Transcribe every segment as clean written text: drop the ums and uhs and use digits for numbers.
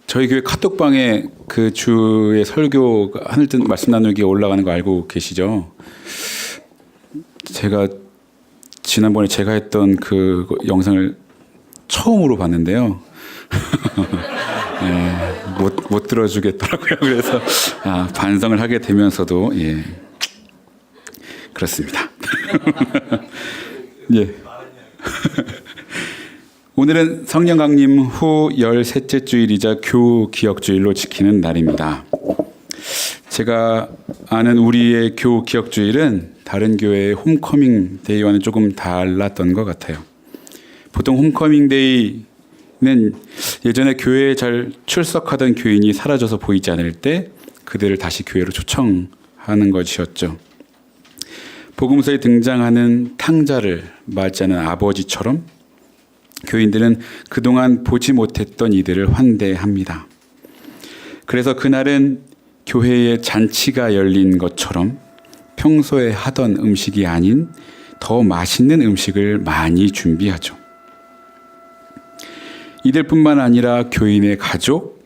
저희 교회 카톡방에 그 주의 설교 하늘 뜻 말씀 나누기 올라가는 거 알고 계시죠? 제가 지난번에 제가 했던 그 영상을 처음으로 봤는데요. 예, 못 들어주겠더라고요. 그래서 반성을 하게 되면서도 그렇습니다. 예. 오늘은 성령 강림 후 13째 주일이자 교우 기억주일로 지키는 날입니다. 제가 아는 우리의 교우 기억주일은 다른 교회의 홈커밍 데이와는 조금 달랐던 것 같아요. 보통 홈커밍 데이는 예전에 교회에 잘 출석하던 교인이 사라져서 보이지 않을 때 그들을 다시 교회로 초청하는 것이었죠. 복음서에 등장하는 탕자를 맞이하는 아버지처럼 교인들은 그동안 보지 못했던 이들을 환대합니다. 그래서 그날은 교회에 잔치가 열린 것처럼 평소에 하던 음식이 아닌 더 맛있는 음식을 많이 준비하죠. 이들뿐만 아니라 교인의 가족,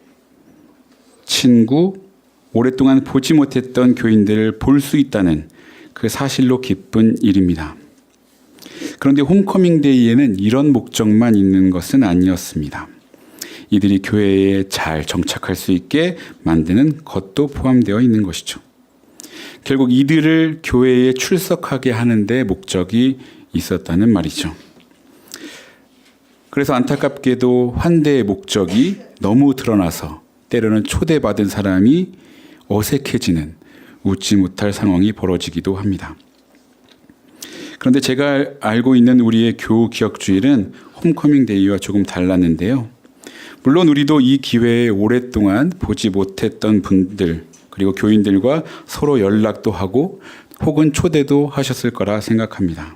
친구, 오랫동안 보지 못했던 교인들을 볼 수 있다는 그 사실로 기쁜 일입니다. 그런데 홈커밍 데이에는 이런 목적만 있는 것은 아니었습니다. 이들이 교회에 잘 정착할 수 있게 만드는 것도 포함되어 있는 것이죠. 결국 이들을 교회에 출석하게 하는 데 목적이 있었다는 말이죠. 그래서 안타깝게도 환대의 목적이 너무 드러나서 때로는 초대받은 사람이 어색해지는 웃지 못할 상황이 벌어지기도 합니다. 그런데 제가 알고 있는 우리의 교우 기억주일은 홈커밍 데이와 조금 달랐는데요. 물론 우리도 이 기회에 오랫동안 보지 못했던 분들 그리고 교인들과 서로 연락도 하고 혹은 초대도 하셨을 거라 생각합니다.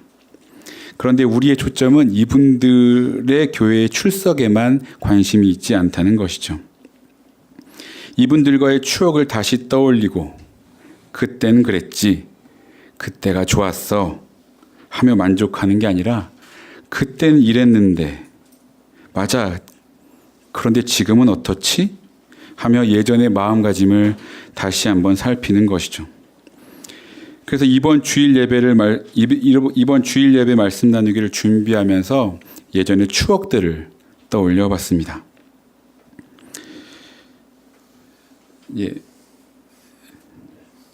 그런데 우리의 초점은 이분들의 교회의 출석에만 관심이 있지 않다는 것이죠. 이분들과의 추억을 다시 떠올리고 그땐 그랬지, 그때가 좋았어 하며 만족하는 게 아니라 그땐 이랬는데 맞아, 그런데 지금은 어떻지? 하며 예전의 마음가짐을 다시 한번 살피는 것이죠. 그래서 이번 주일 예배 말씀 나누기를 준비하면서 예전의 추억들을 떠올려 봤습니다.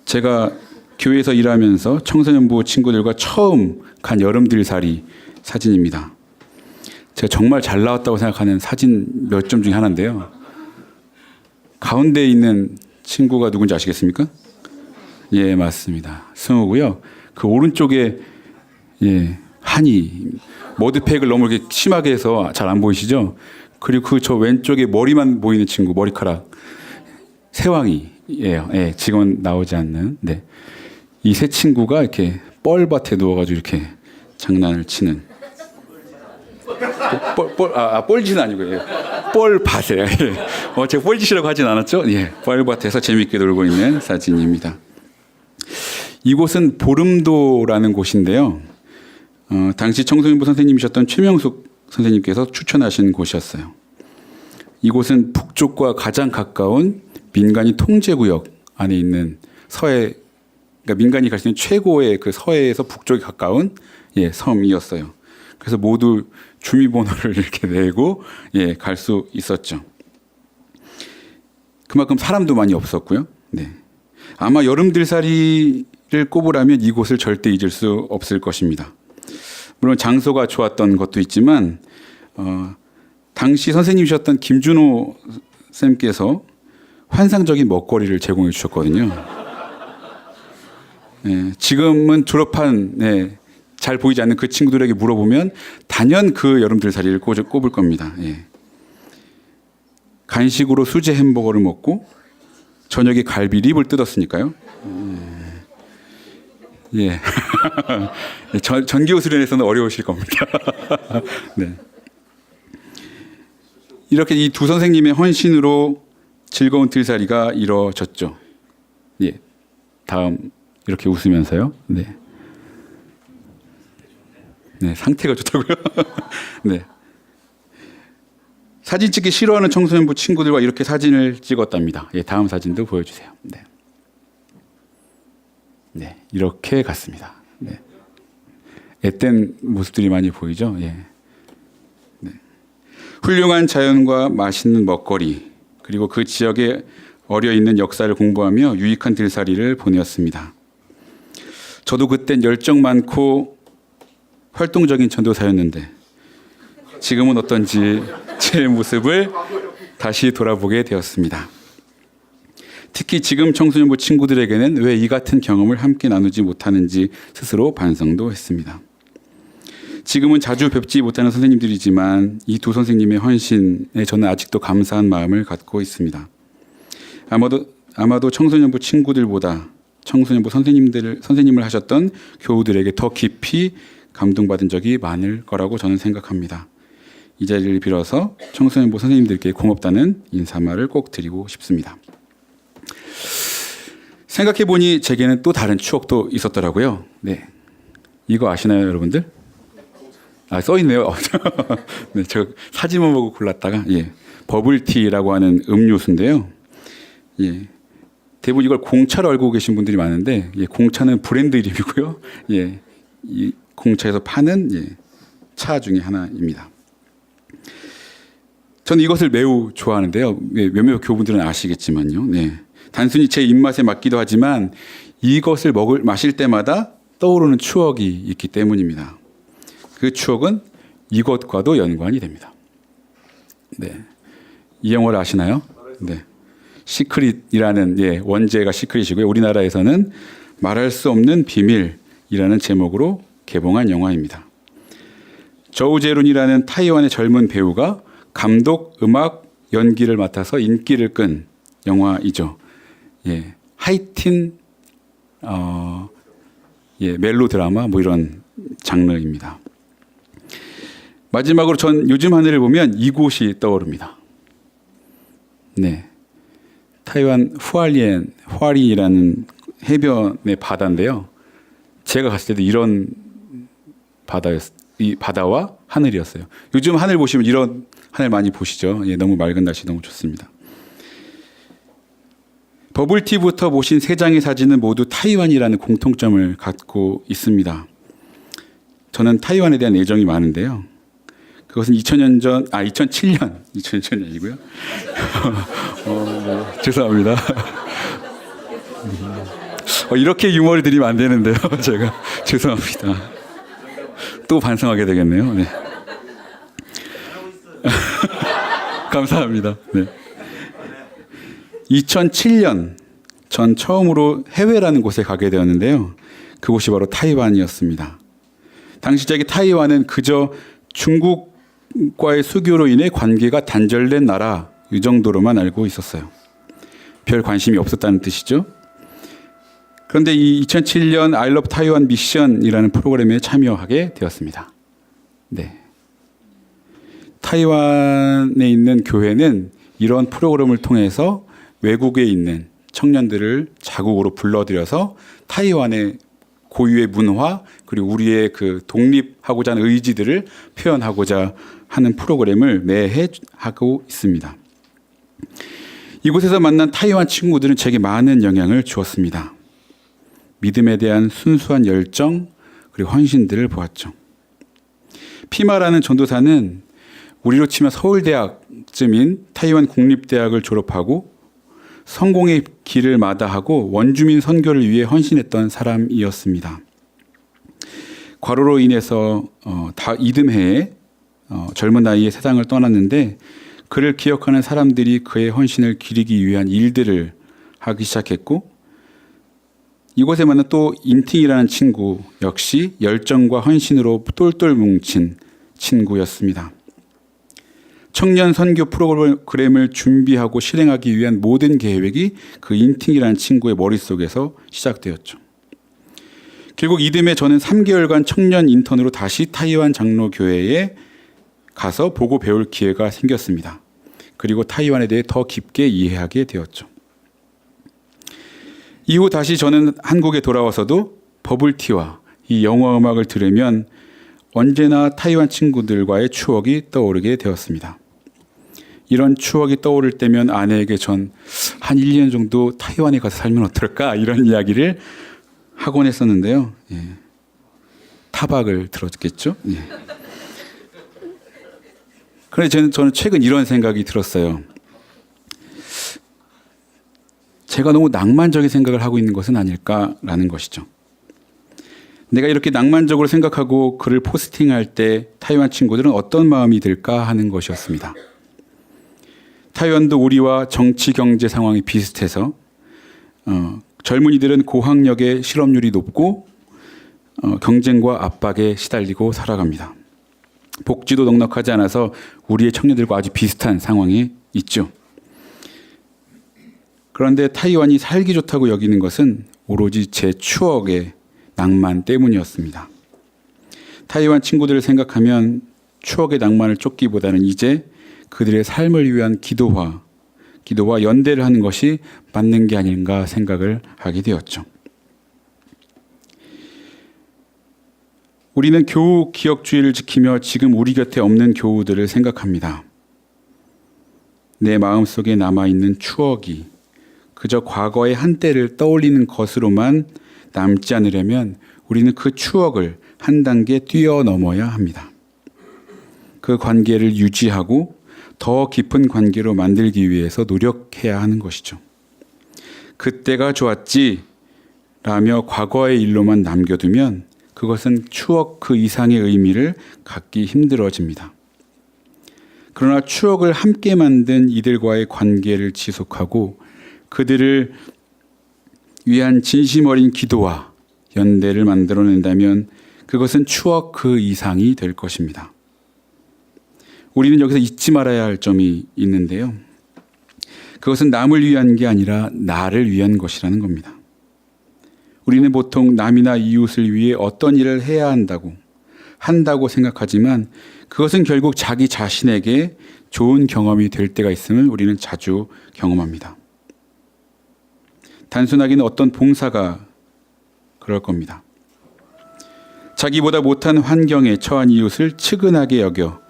제가 교회에서 일하면서 청소년부 친구들과 처음 간 여름들살이 사진입니다. 제가 정말 잘 나왔다고 생각하는 사진 몇 점 중에 하나인데요. 가운데 있는 친구가 누군지 아시겠습니까? 예, 맞습니다. 승우고요. 그 오른쪽에 한이 머드팩을 너무 이렇게 심하게 해서 잘 안 보이시죠? 그리고 그 저 왼쪽에 머리만 보이는 친구, 머리카락 세왕이에요. 예, 지금은 나오지 않는. 네. 이 세 친구가 이렇게 뻘밭에 누워가지고 이렇게 장난을 치는. 뻘짓은 아니고요. 뻘밭에. 예. 제가 뻘짓이라고 하진 않았죠? 예. 뻘밭에서 재밌게 놀고 있는 사진입니다. 이곳은 보름도라는 곳인데요. 당시 청소년부 선생님이셨던 최명숙 선생님께서 추천하신 곳이었어요. 이곳은 북쪽과 가장 가까운 민간이 통제구역 안에 있는 서해, 그러니까 민간이 갈 수 있는 최고의 그 서해에서 북쪽에 가까운 섬이었어요. 그래서 모두 주민번호를 이렇게 내고 갈 수 있었죠. 그만큼 사람도 많이 없었고요. 네. 아마 여름들살이를 꼽으라면 이곳을 절대 잊을 수 없을 것입니다. 물론 장소가 좋았던 것도 있지만 당시 선생님이셨던 김준호 쌤께서 환상적인 먹거리를 제공해 주셨거든요. 지금은 졸업한 잘 보이지 않는 그 친구들에게 물어보면 단연 그 여름들살이를 꼽을 겁니다. 간식으로 수제 햄버거를 먹고 저녁에 갈비립을 뜯었으니까요. 예. 전기후 수련에서는 어려우실 겁니다. 네. 이렇게 이 두 선생님의 헌신으로 즐거운 들살이가 이루어졌죠. 예. 다음 이렇게 웃으면서요. 네. 네, 상태가 좋다고요. 네. 사진 찍기 싫어하는 청소년부 친구들과 이렇게 사진을 찍었답니다. 예, 다음 사진도 보여주세요. 네. 네, 이렇게 갔습니다. 네. 앳된 모습들이 많이 보이죠? 예. 네. 훌륭한 자연과 맛있는 먹거리, 그리고 그 지역에 어려 있는 역사를 공부하며 유익한 들살이를 보내었습니다. 저도 그땐 열정 많고 활동적인 전도사였는데 지금은 어떤지 제 모습을 다시 돌아보게 되었습니다. 특히 지금 청소년부 친구들에게는 왜 이 같은 경험을 함께 나누지 못하는지 스스로 반성도 했습니다. 지금은 자주 뵙지 못하는 선생님들이지만 이 두 선생님의 헌신에 저는 아직도 감사한 마음을 갖고 있습니다. 아마도 청소년부 친구들보다 청소년부 선생님을 하셨던 교우들에게 더 깊이 감동받은 적이 많을 거라고 저는 생각합니다. 이 자리를 빌어서 청소년부 선생님들께 고맙다는 인사말을 꼭 드리고 싶습니다. 생각해보니 제게는 또 다른 추억도 있었더라고요. 네, 이거 아시나요, 여러분들? 써있네요. 네, 저 사진만 보고 골랐다가, 예, 버블티라고 하는 음료수인데요. 예, 대부분 이걸 공차로 알고 계신 분들이 많은데, 예, 공차는 브랜드 이름이고요. 예, 이 공차에서 파는, 예, 차 중에 하나입니다. 저는 이것을 매우 좋아하는데요. 예, 몇몇 교우분들은 아시겠지만요. 네, 단순히 제 입맛에 맞기도 하지만 이것을 마실 때마다 떠오르는 추억이 있기 때문입니다. 그 추억은 이것과도 연관이 됩니다. 네, 이 영화를 아시나요? 네, 시크릿이라는, 예, 원제가 시크릿이고요. 우리나라에서는 말할 수 없는 비밀이라는 제목으로 개봉한 영화입니다. 저우제룬이라는 타이완의 젊은 배우가 감독, 음악, 연기를 맡아서 인기를 끈 영화이죠. 예, 하이틴, 예, 멜로 드라마 뭐 이런 장르입니다. 마지막으로 전 요즘 하늘을 보면 이곳이 떠오릅니다. 네, 타이완 후아리라는 해변의 바다인데요. 제가 갔을 때도 이런 이 바다와 하늘이었어요. 요즘 하늘 보시면 이런 하늘 많이 보시죠? 예, 너무 맑은 날씨 너무 좋습니다. 버블티부터 보신 세 장의 사진은 모두 타이완이라는 공통점을 갖고 있습니다. 저는 타이완에 대한 애정이 많은데요. 그것은 2007년이고요. 죄송합니다. 이렇게 유머를 드리면 안 되는데요. 제가 죄송합니다. 또 반성하게 되겠네요. 네. 감사합니다. 네. 2007년 전 처음으로 해외라는 곳에 가게 되었는데요. 그곳이 바로 타이완이었습니다. 당시 제게 타이완은 그저 중국과의 수교로 인해 관계가 단절된 나라, 이 정도로만 알고 있었어요. 별 관심이 없었다는 뜻이죠. 그런데 이 2007년 I Love Taiwan 미션이라는 프로그램에 참여하게 되었습니다. 네. 타이완에 있는 교회는 이런 프로그램을 통해서 외국에 있는 청년들을 자국으로 불러들여서 타이완의 고유의 문화, 그리고 우리의 그 독립하고자 하는 의지들을 표현하고자 하는 프로그램을 매해 하고 있습니다. 이곳에서 만난 타이완 친구들은 제게 많은 영향을 주었습니다. 믿음에 대한 순수한 열정, 그리고 헌신들을 보았죠. 피마라는 전도사는 우리로 치면 서울대학쯤인 타이완 국립대학을 졸업하고 성공의 길을 마다하고 원주민 선교를 위해 헌신했던 사람이었습니다. 과로로 인해서 이듬해에 젊은 나이에 세상을 떠났는데 그를 기억하는 사람들이 그의 헌신을 기리기 위한 일들을 하기 시작했고, 이곳에 만난 또 인팅이라는 친구 역시 열정과 헌신으로 똘똘 뭉친 친구였습니다. 청년 선교 프로그램을 준비하고 실행하기 위한 모든 계획이 그 인팅이라는 친구의 머릿속에서 시작되었죠. 결국 이듬해 저는 3개월간 청년 인턴으로 다시 타이완 장로교회에 가서 보고 배울 기회가 생겼습니다. 그리고 타이완에 대해 더 깊게 이해하게 되었죠. 이후 다시 저는 한국에 돌아와서도 버블티와 이 영어 음악을 들으면 언제나 타이완 친구들과의 추억이 떠오르게 되었습니다. 이런 추억이 떠오를 때면 아내에게 전 한 1, 2년 정도 타이완에 가서 살면 어떨까 이런 이야기를 하곤 했었는데요. 예. 타박을 들었겠죠. 예. 그런데 저는 최근 이런 생각이 들었어요. 제가 너무 낭만적인 생각을 하고 있는 것은 아닐까라는 것이죠. 내가 이렇게 낭만적으로 생각하고 글을 포스팅할 때 타이완 친구들은 어떤 마음이 들까 하는 것이었습니다. 타이완도 우리와 정치 경제 상황이 비슷해서 젊은이들은 고학력의 실업률이 높고 경쟁과 압박에 시달리고 살아갑니다. 복지도 넉넉하지 않아서 우리의 청년들과 아주 비슷한 상황에 있죠. 그런데 타이완이 살기 좋다고 여기는 것은 오로지 제 추억의 낭만 때문이었습니다. 타이완 친구들을 생각하면 추억의 낭만을 쫓기보다는 이제 그들의 삶을 위한 기도와 연대를 하는 것이 맞는 게 아닌가 생각을 하게 되었죠. 우리는 교우 기억주의를 지키며 지금 우리 곁에 없는 교우들을 생각합니다. 내 마음속에 남아있는 추억이 그저 과거의 한때를 떠올리는 것으로만 남지 않으려면 우리는 그 추억을 한 단계 뛰어넘어야 합니다. 그 관계를 유지하고 더 깊은 관계로 만들기 위해서 노력해야 하는 것이죠. 그때가 좋았지 라며 과거의 일로만 남겨두면 그것은 추억 그 이상의 의미를 갖기 힘들어집니다. 그러나 추억을 함께 만든 이들과의 관계를 지속하고 그들을 위한 진심 어린 기도와 연대를 만들어낸다면 그것은 추억 그 이상이 될 것입니다. 우리는 여기서 잊지 말아야 할 점이 있는데요. 그것은 남을 위한 게 아니라 나를 위한 것이라는 겁니다. 우리는 보통 남이나 이웃을 위해 어떤 일을 해야 한다고 생각하지만 그것은 결국 자기 자신에게 좋은 경험이 될 때가 있음을 우리는 자주 경험합니다. 단순하게는 어떤 봉사가 그럴 겁니다. 자기보다 못한 환경에 처한 이웃을 측은하게 여겨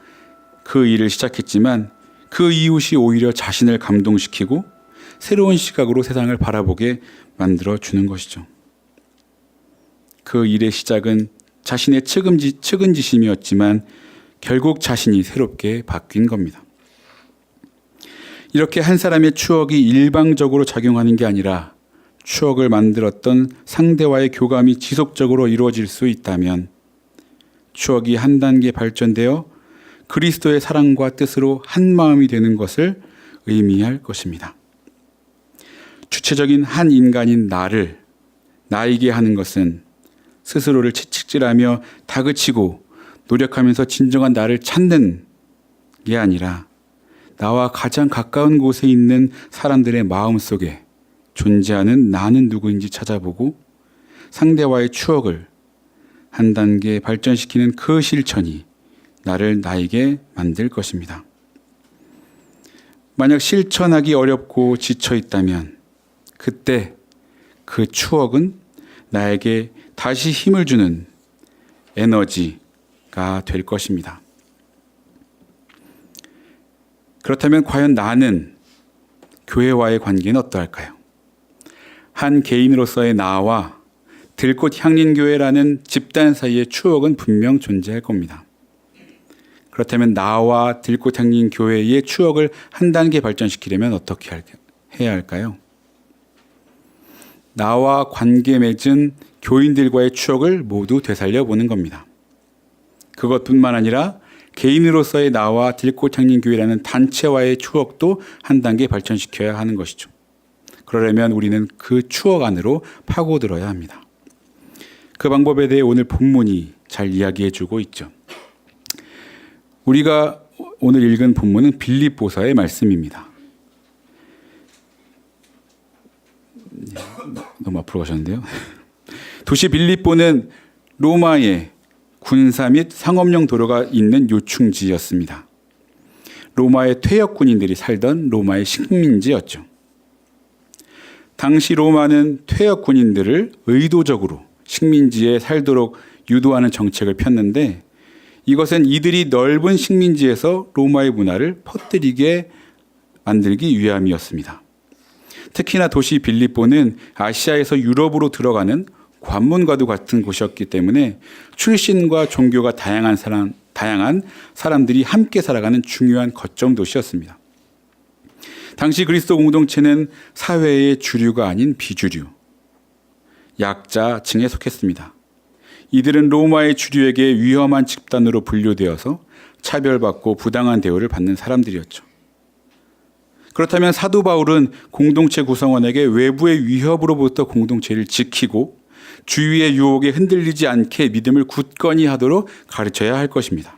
그 일을 시작했지만 그 이웃이 오히려 자신을 감동시키고 새로운 시각으로 세상을 바라보게 만들어주는 것이죠. 그 일의 시작은 자신의 측은지심이었지만 결국 자신이 새롭게 바뀐 겁니다. 이렇게 한 사람의 추억이 일방적으로 작용하는 게 아니라 추억을 만들었던 상대와의 교감이 지속적으로 이루어질 수 있다면 추억이 한 단계 발전되어 그리스도의 사랑과 뜻으로 한 마음이 되는 것을 의미할 것입니다. 주체적인 한 인간인 나이게 하는 것은 스스로를 채찍질하며 다그치고 노력하면서 진정한 나를 찾는 게 아니라 나와 가장 가까운 곳에 있는 사람들의 마음 속에 존재하는 나는 누구인지 찾아보고 상대와의 추억을 한 단계 발전시키는 그 실천이 나를 나에게 만들 것입니다. 만약 실천하기 어렵고 지쳐 있다면 그때 그 추억은 나에게 다시 힘을 주는 에너지가 될 것입니다. 그렇다면 과연 나는 교회와의 관계는 어떠할까요? 한 개인으로서의 나와 들꽃 향린교회라는 집단 사이의 추억은 분명 존재할 겁니다. 그렇다면 나와 들꽃 향린교회의 추억을 한 단계 발전시키려면 어떻게 해야 할까요? 나와 관계 맺은 교인들과의 추억을 모두 되살려보는 겁니다. 그것뿐만 아니라 개인으로서의 나와 들꽃 향린교회라는 단체와의 추억도 한 단계 발전시켜야 하는 것이죠. 그러려면 우리는 그 추억 안으로 파고들어야 합니다. 그 방법에 대해 오늘 본문이 잘 이야기해주고 있죠. 우리가 오늘 읽은 본문은 빌립보서의 말씀입니다. 너무 앞으로 가셨는데요. 도시 빌립보는 로마의 군사 및 상업용 도로가 있는 요충지였습니다. 로마의 퇴역 군인들이 살던 로마의 식민지였죠. 당시 로마는 퇴역 군인들을 의도적으로 식민지에 살도록 유도하는 정책을 폈는데 이것은 이들이 넓은 식민지에서 로마의 문화를 퍼뜨리게 만들기 위함이었습니다. 특히나 도시 빌립보는 아시아에서 유럽으로 들어가는 관문과도 같은 곳이었기 때문에 출신과 종교가 다양한 사람들이 함께 살아가는 중요한 거점 도시였습니다. 당시 그리스도 공동체는 사회의 주류가 아닌 비주류, 약자층에 속했습니다. 이들은 로마의 주류에게 위험한 집단으로 분류되어서 차별받고 부당한 대우를 받는 사람들이었죠. 그렇다면 사도 바울은 공동체 구성원에게 외부의 위협으로부터 공동체를 지키고 주위의 유혹에 흔들리지 않게 믿음을 굳건히 하도록 가르쳐야 할 것입니다.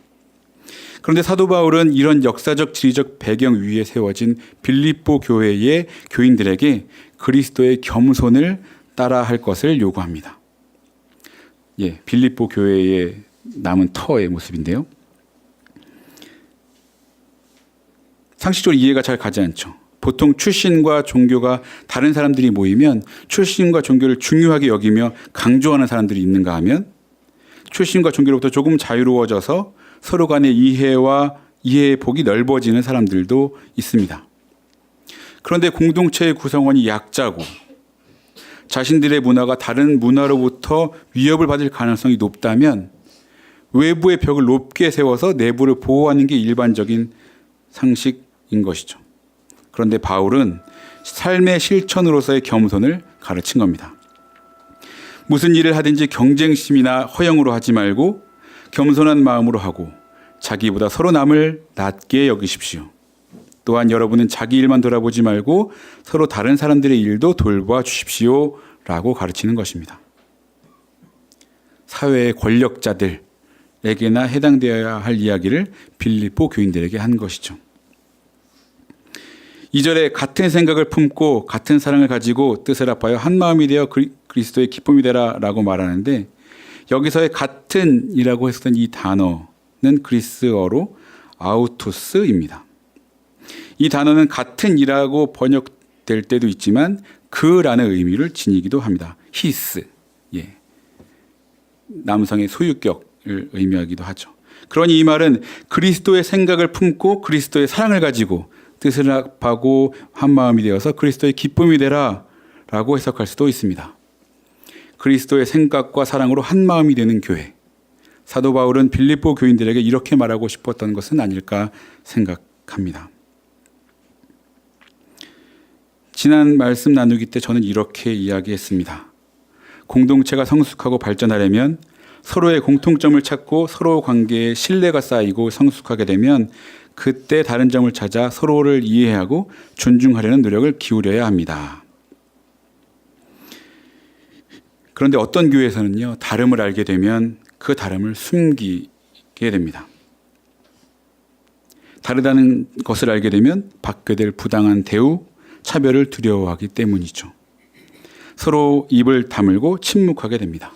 그런데 사도 바울은 이런 역사적 지리적 배경 위에 세워진 빌립보 교회의 교인들에게 그리스도의 겸손을 따라할 것을 요구합니다. 빌립보 교회의 남은 터의 모습인데요. 상식적으로 이해가 잘 가지 않죠. 보통 출신과 종교가 다른 사람들이 모이면 출신과 종교를 중요하게 여기며 강조하는 사람들이 있는가 하면 출신과 종교로부터 조금 자유로워져서 서로 간의 이해의 폭이 넓어지는 사람들도 있습니다. 그런데 공동체의 구성원이 약자고 자신들의 문화가 다른 문화로부터 위협을 받을 가능성이 높다면 외부의 벽을 높게 세워서 내부를 보호하는 게 일반적인 상식인 것이죠. 그런데 바울은 삶의 실천으로서의 겸손을 가르친 겁니다. 무슨 일을 하든지 경쟁심이나 허영으로 하지 말고 겸손한 마음으로 하고 자기보다 서로 남을 낮게 여기십시오. 또한 여러분은 자기 일만 돌아보지 말고 서로 다른 사람들의 일도 돌봐 주십시오 라고 가르치는 것입니다. 사회의 권력자들에게나 해당되어야 할 이야기를 빌립보 교인들에게 한 것이죠. 2절에 같은 생각을 품고 같은 사랑을 가지고 뜻을 합하여 한 마음이 되어 그리스도의 기쁨이 되라 라고 말하는데 여기서의 같은이라고 했었던 이 단어는 그리스어로 아우토스입니다. 이 단어는 같은이라고 번역될 때도 있지만 그라는 의미를 지니기도 합니다. 히스, 남성의 소유격을 의미하기도 하죠. 그러니 이 말은 그리스도의 생각을 품고 그리스도의 사랑을 가지고 뜻을 합하고 한 마음이 되어서 그리스도의 기쁨이 되라 라고 해석할 수도 있습니다. 그리스도의 생각과 사랑으로 한 마음이 되는 교회. 사도 바울은 빌립보 교인들에게 이렇게 말하고 싶었던 것은 아닐까 생각합니다. 지난 말씀 나누기 때 저는 이렇게 이야기했습니다. 공동체가 성숙하고 발전하려면 서로의 공통점을 찾고 서로 관계에 신뢰가 쌓이고 성숙하게 되면 그때 다른 점을 찾아 서로를 이해하고 존중하려는 노력을 기울여야 합니다. 그런데 어떤 교회에서는요, 다름을 알게 되면 그 다름을 숨기게 됩니다. 다르다는 것을 알게 되면 받게 될 부당한 대우, 차별을 두려워하기 때문이죠. 서로 입을 다물고 침묵하게 됩니다.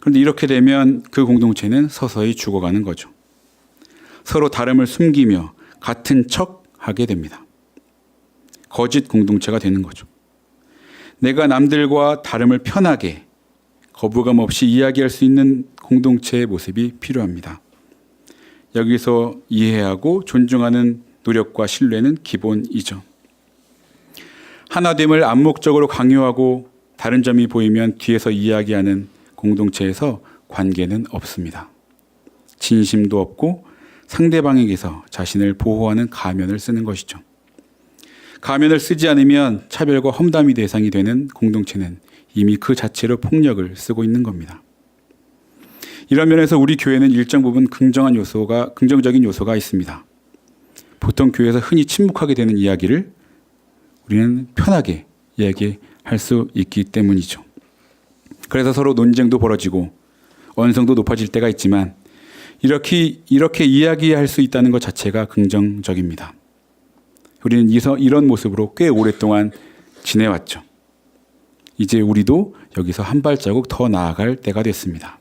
그런데 이렇게 되면 그 공동체는 서서히 죽어가는 거죠. 서로 다름을 숨기며 같은 척 하게 됩니다. 거짓 공동체가 되는 거죠. 내가 남들과 다름을 편하게 거부감 없이 이야기할 수 있는 공동체의 모습이 필요합니다. 여기서 이해하고 존중하는 노력과 신뢰는 기본이죠. 하나됨을 암묵적으로 강요하고 다른 점이 보이면 뒤에서 이야기하는 공동체에서 관계는 없습니다. 진심도 없고 상대방에게서 자신을 보호하는 가면을 쓰는 것이죠. 가면을 쓰지 않으면 차별과 험담이 대상이 되는 공동체는 이미 그 자체로 폭력을 쓰고 있는 겁니다. 이런 면에서 우리 교회는 일정 부분 긍정적인 요소가 있습니다. 보통 교회에서 흔히 침묵하게 되는 이야기를 우리는 편하게 이야기할 수 있기 때문이죠. 그래서 서로 논쟁도 벌어지고 언성도 높아질 때가 있지만 이렇게 이야기할 수 있다는 것 자체가 긍정적입니다. 우리는 이런 모습으로 꽤 오랫동안 지내왔죠. 이제 우리도 여기서 한 발자국 더 나아갈 때가 됐습니다.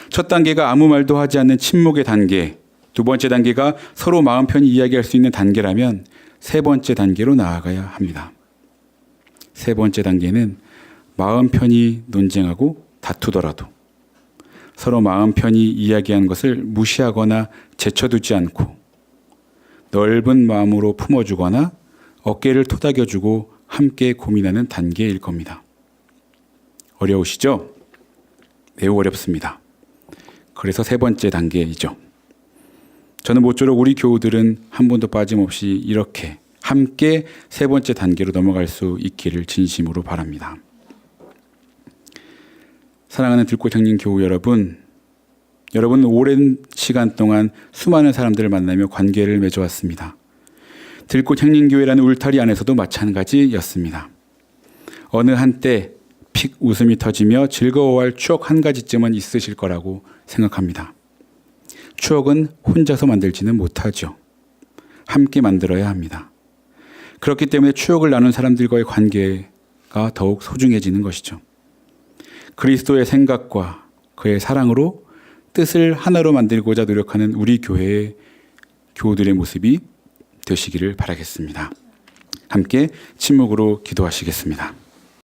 첫 단계가 아무 말도 하지 않는 침묵의 단계, 두 번째 단계가 서로 마음 편히 이야기할 수 있는 단계라면 세 번째 단계로 나아가야 합니다. 세 번째 단계는 마음 편히 논쟁하고 다투더라도 서로 마음 편히 이야기하는 것을 무시하거나 제쳐두지 않고 넓은 마음으로 품어주거나 어깨를 토닥여주고 함께 고민하는 단계일 겁니다. 어려우시죠? 매우 어렵습니다. 그래서 세 번째 단계이죠. 저는 모쪼록 우리 교우들은 한 번도 빠짐없이 이렇게 함께 세 번째 단계로 넘어갈 수 있기를 진심으로 바랍니다. 사랑하는 들꽃 향림 교우 여러분, 여러분 오랜 시간 동안 수많은 사람들을 만나며 관계를 맺어왔습니다. 들꽃 향림교회라는 울타리 안에서도 마찬가지였습니다. 어느 한때 픽 웃음이 터지며 즐거워할 추억 한 가지쯤은 있으실 거라고 생각합니다. 추억은 혼자서 만들지는 못하죠. 함께 만들어야 합니다. 그렇기 때문에 추억을 나눈 사람들과의 관계가 더욱 소중해지는 것이죠. 그리스도의 생각과 그의 사랑으로 뜻을 하나로 만들고자 노력하는 우리 교회의 교우들의 모습이 되시기를 바라겠습니다. 함께 침묵으로 기도하시겠습니다.